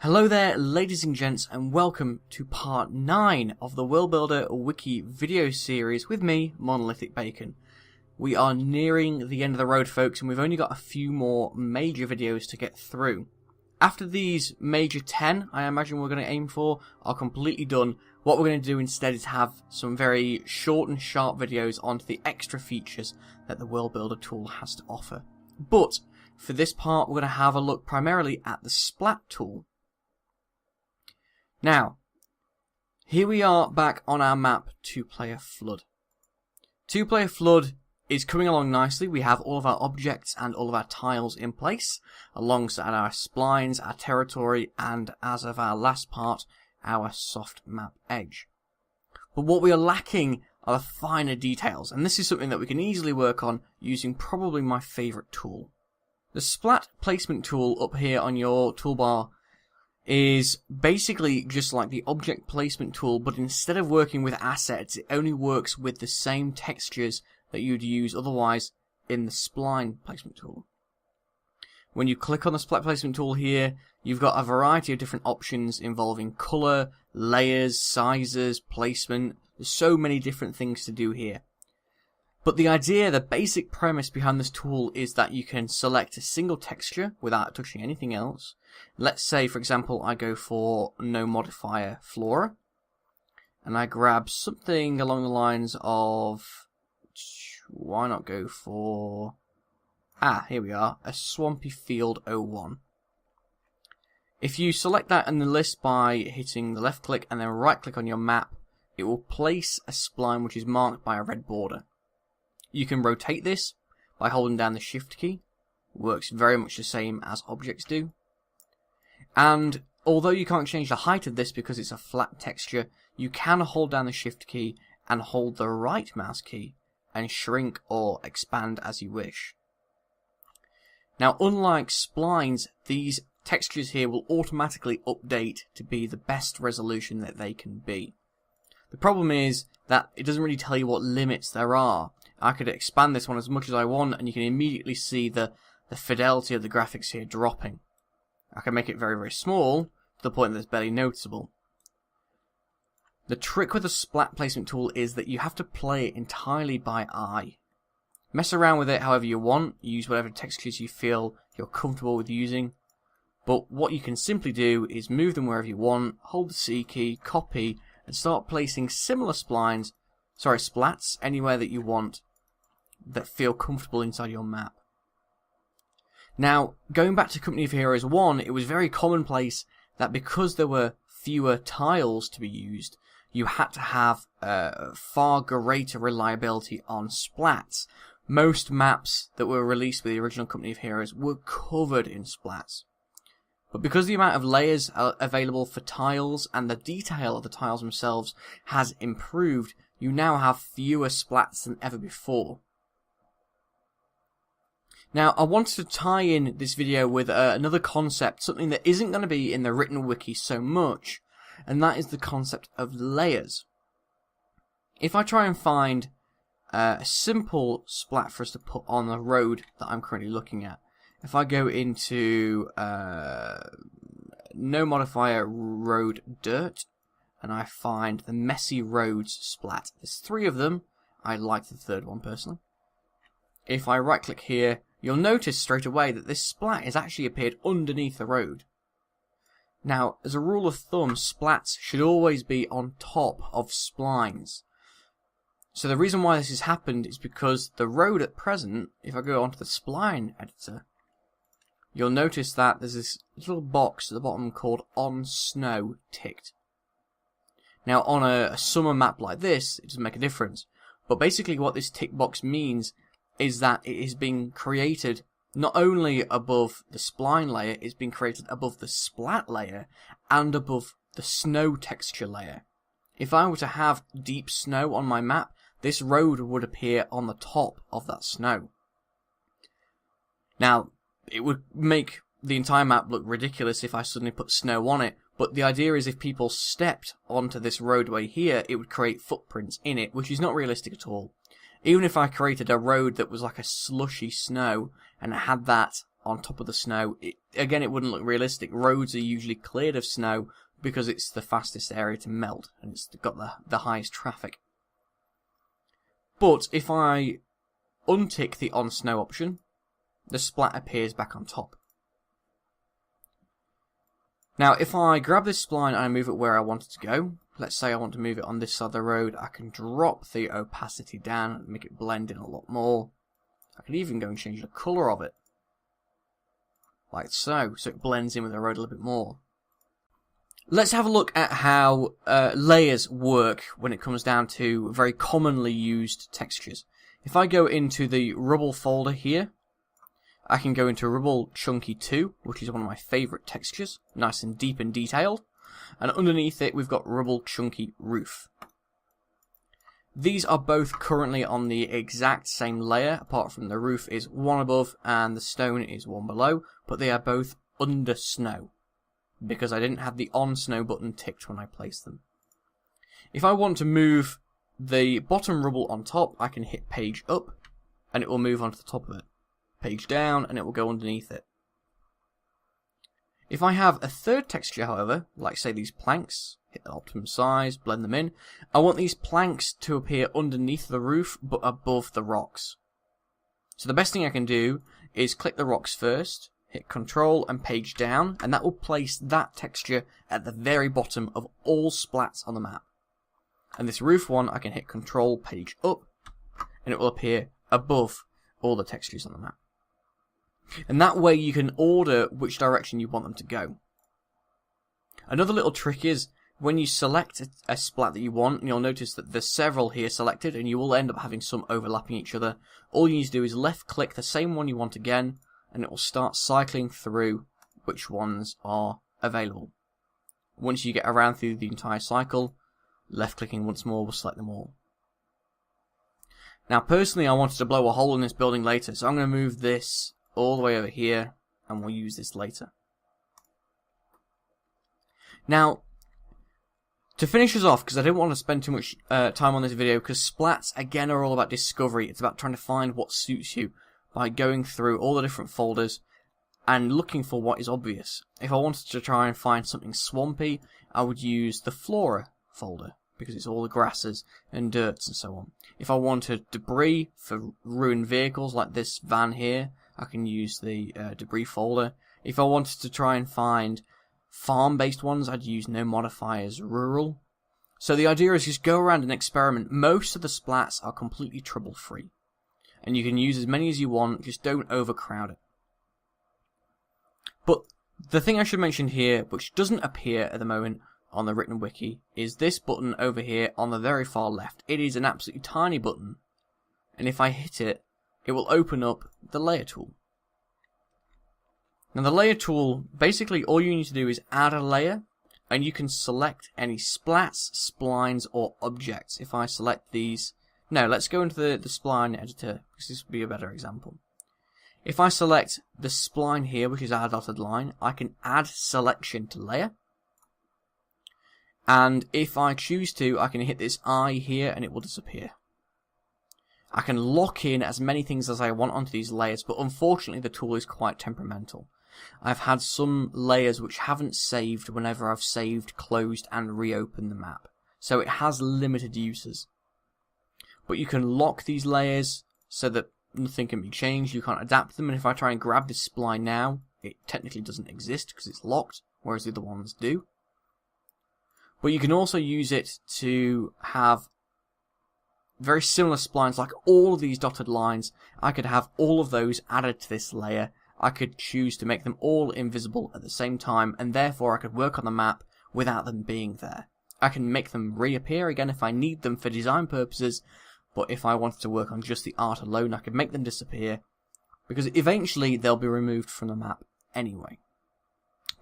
Hello there, ladies and gents, and welcome to part 9 of the World Builder Wiki video series with me, MonolithicBacon. We are nearing the end of the road, folks, and we've only got a few more major videos to get through. After these major 10, I imagine we're going to aim for, are completely done, what we're going to do instead is have some very short and sharp videos onto the extra features that the World Builder tool has to offer. But for this part, we're going to have a look primarily at the Splat Tool. Now, here we are back on our map, Two-Player Flood. Two-Player Flood is coming along nicely. We have all of our objects and all of our tiles in place, alongside our splines, our territory, and as of our last part, our soft map edge. But what we are lacking are the finer details, and this is something that we can easily work on using probably my favourite tool. The Splat Placement tool up here on your toolbar is basically just like the object placement tool, but instead of working with assets, it only works with the same textures that you'd use otherwise in the spline placement tool. When you click on the splat placement tool here, you've got a variety of different options involving color, layers, sizes, placement. There's so many different things to do here. But the idea, the basic premise behind this tool is that you can select a single texture without touching anything else. Let's say, for example, I go for no modifier flora, and I grab something along the lines of, why not go for, here we are, a swampy field 01. If you select that in the list by hitting the left click and then right click on your map, it will place a spline which is marked by a red border. You can rotate this by holding down the shift key. It works very much the same as objects do. And although you can't change the height of this because it's a flat texture, you can hold down the shift key and hold the right mouse key and shrink or expand as you wish. Now, unlike splines, these textures here will automatically update to be the best resolution that they can be. The problem is that it doesn't really tell you what limits there are. I could expand this one as much as I want, and you can immediately see the fidelity of the graphics here dropping. I can make it very, very small, to the point that it's barely noticeable. The trick with the splat placement tool is that you have to play it entirely by eye. Mess around with it however you want, use whatever textures you feel you're comfortable with using, but what you can simply do is move them wherever you want, hold the C key, copy, and start placing similar splats anywhere that you want that feel comfortable inside your map. Now, going back to Company of Heroes 1, it was very commonplace that because there were fewer tiles to be used, you had to have far greater reliability on splats. Most maps that were released with the original Company of Heroes were covered in splats. But because the amount of layers available for tiles and the detail of the tiles themselves has improved, you now have fewer splats than ever before. Now, I wanted to tie in this video with another concept, something that isn't going to be in the written wiki so much, and that is the concept of layers. If I try and find a simple splat for us to put on the road that I'm currently looking at, if I go into no modifier road dirt, and I find the messy roads splat, there's 3 of them. I like the third one personally. If I right click here, you'll notice straight away that this splat has actually appeared underneath the road. Now, as a rule of thumb, splats should always be on top of splines. So the reason why this has happened is because the road at present, if I go onto the spline editor, you'll notice that there's this little box at the bottom called On Snow ticked. Now, on a summer map like this, it doesn't make a difference. But basically what this tick box means is that it is being created not only above the spline layer, it's being created above the splat layer and above the snow texture layer. If I were to have deep snow on my map, this road would appear on the top of that snow. Now, it would make the entire map look ridiculous if I suddenly put snow on it, but the idea is if people stepped onto this roadway here, it would create footprints in it, which is not realistic at all. Even if I created a road that was like a slushy snow and had that on top of the snow, again, it wouldn't look realistic. Roads are usually cleared of snow because it's the fastest area to melt, and it's got the highest traffic. But if I untick the on snow option, the splat appears back on top. Now, if I grab this spline and I move it where I want it to go, let's say I want to move it on this side of the road, I can drop the opacity down and make it blend in a lot more. I can even go and change the colour of it, like so it blends in with the road a little bit more. Let's have a look at how layers work when it comes down to very commonly used textures. If I go into the Rubble folder here, I can go into Rubble Chunky 2, which is one of my favourite textures, nice and deep and detailed, and underneath it we've got Rubble Chunky Roof. These are both currently on the exact same layer, apart from the roof is one above and the stone is one below, but they are both under snow, because I didn't have the on snow button ticked when I placed them. If I want to move the bottom rubble on top, I can hit page up, and it will move onto the top of it. Page down, and it will go underneath it. If I have a third texture, however, like say these planks, hit the optimum size, blend them in, I want these planks to appear underneath the roof, but above the rocks. So the best thing I can do is click the rocks first, hit Control and page down, and that will place that texture at the very bottom of all splats on the map. And this roof one, I can hit Control, page up, and it will appear above all the textures on the map. And that way you can order which direction you want them to go. Another little trick is, when you select a splat that you want, and you'll notice that there's several here selected, and you will end up having some overlapping each other, all you need to do is left click the same one you want again, and it will start cycling through which ones are available. Once you get around through the entire cycle, left clicking once more will select them all. Now personally I wanted to blow a hole in this building later, so I'm going to move this all the way over here, and we'll use this later. Now, to finish us off, because I didn't want to spend too much time on this video, because splats again are all about discovery. It's about trying to find what suits you by going through all the different folders and looking for what is obvious. If I wanted to try and find something swampy, I would use the Flora folder, because it's all the grasses and dirts and so on. If I wanted debris for ruined vehicles like this van here, I can use the debris folder. If I wanted to try and find farm-based ones, I'd use no modifiers rural. So the idea is just go around and experiment. Most of the splats are completely trouble-free, and you can use as many as you want, just don't overcrowd it. But the thing I should mention here, which doesn't appear at the moment on the written wiki, is this button over here on the very far left. It is an absolutely tiny button, and if I hit it, it will open up the layer tool. Now the layer tool, basically all you need to do is add a layer, and you can select any splats, splines, or objects. If I select these, no, let's go into the spline editor, because this would be a better example. If I select the spline here, which is our dotted line, I can add selection to layer. And if I choose to, I can hit this eye here and it will disappear. I can lock in as many things as I want onto these layers, but unfortunately the tool is quite temperamental. I've had some layers which haven't saved whenever I've saved, closed and reopened the map. So it has limited uses. But you can lock these layers so that nothing can be changed, you can't adapt them, and if I try and grab this spline now, it technically doesn't exist because it's locked, whereas the other ones do. But you can also use it to have very similar splines, like all of these dotted lines. I could have all of those added to this layer. I could choose to make them all invisible at the same time, and therefore I could work on the map without them being there. I can make them reappear again if I need them for design purposes, but if I wanted to work on just the art alone, I could make them disappear, because eventually they'll be removed from the map anyway.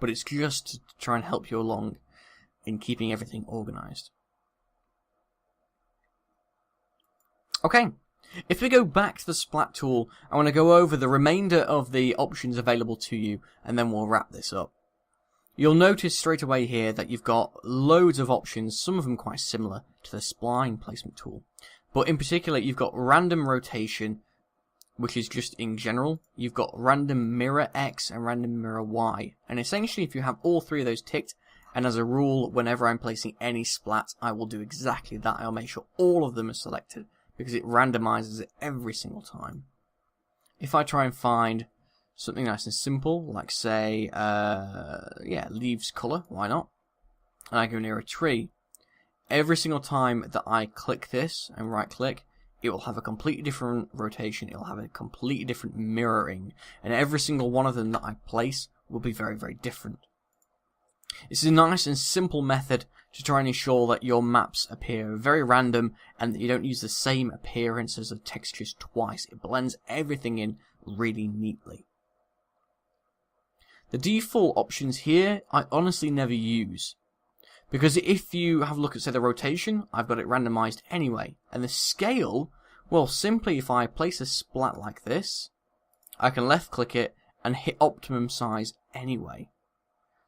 But it's just to try and help you along in keeping everything organised. Okay, if we go back to the Splat Tool, I want to go over the remainder of the options available to you, and then we'll wrap this up. You'll notice straight away here that you've got loads of options, some of them quite similar to the Spline Placement Tool. But in particular, you've got random rotation, which is just in general. You've got random mirror X and random mirror Y. And essentially, if you have all three of those ticked, and as a rule, whenever I'm placing any splats, I will do exactly that. I'll make sure all of them are selected, because it randomizes it every single time. If I try and find something nice and simple, like say, leaves color, why not? And I go near a tree, every single time that I click this and right click, it will have a completely different rotation, it will have a completely different mirroring, and every single one of them that I place will be very, very different. This is a nice and simple method to try and ensure that your maps appear very random and that you don't use the same appearances of textures twice. It blends everything in really neatly. The default options here, I honestly never use. Because if you have a look at, say, the rotation, I've got it randomized anyway. And the scale, well, simply if I place a splat like this, I can left click it and hit optimum size anyway.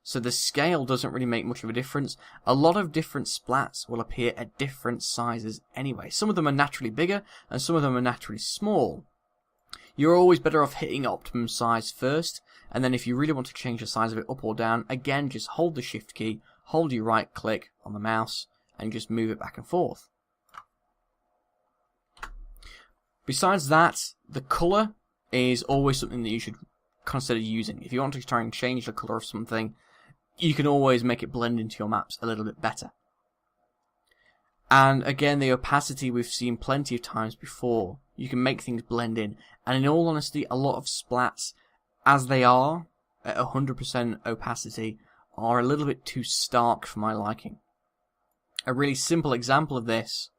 So the scale doesn't really make much of a difference. A lot of different splats will appear at different sizes anyway. Some of them are naturally bigger and some of them are naturally small. You're always better off hitting optimum size first, and then if you really want to change the size of it up or down, again, just hold the shift key, hold your right click on the mouse, and just move it back and forth. Besides that, the colour is always something that you should consider using. If you want to try and change the colour of something, you can always make it blend into your maps a little bit better. And again, the opacity we've seen plenty of times before. You can make things blend in. And in all honesty, a lot of splats, as they are, at 100% opacity, are a little bit too stark for my liking. A really simple example of this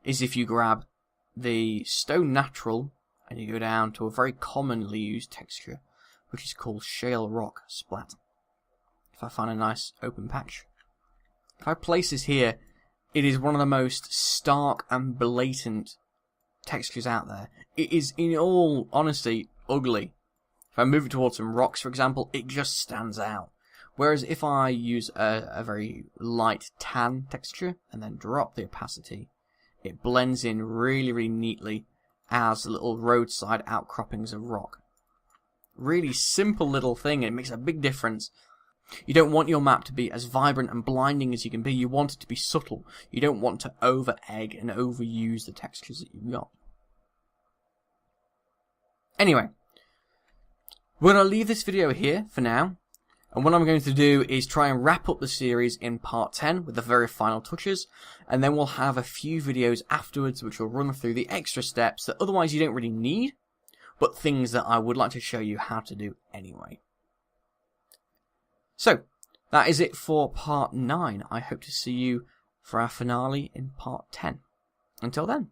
is if you grab the stone natural and you go down to a very commonly used texture, which is called shale rock splat. If I find a nice open patch. If I place this here, it is one of the most stark and blatant textures out there. It is, in all honesty, ugly. If I move it towards some rocks, for example, it just stands out. Whereas if I use a very light tan texture and then drop the opacity, it blends in really, really neatly as little roadside outcroppings of rock. Really simple little thing, and it makes a big difference. You don't want your map to be as vibrant and blinding as you can be. You want it to be subtle. You don't want to over-egg and overuse the textures that you've got. Anyway, we're going to leave this video here for now. And what I'm going to do is try and wrap up the series in part 10 with the very final touches. And then we'll have a few videos afterwards which will run through the extra steps that otherwise you don't really need, but things that I would like to show you how to do anyway. So, that is it for part 9. I hope to see you for our finale in part 10. Until then.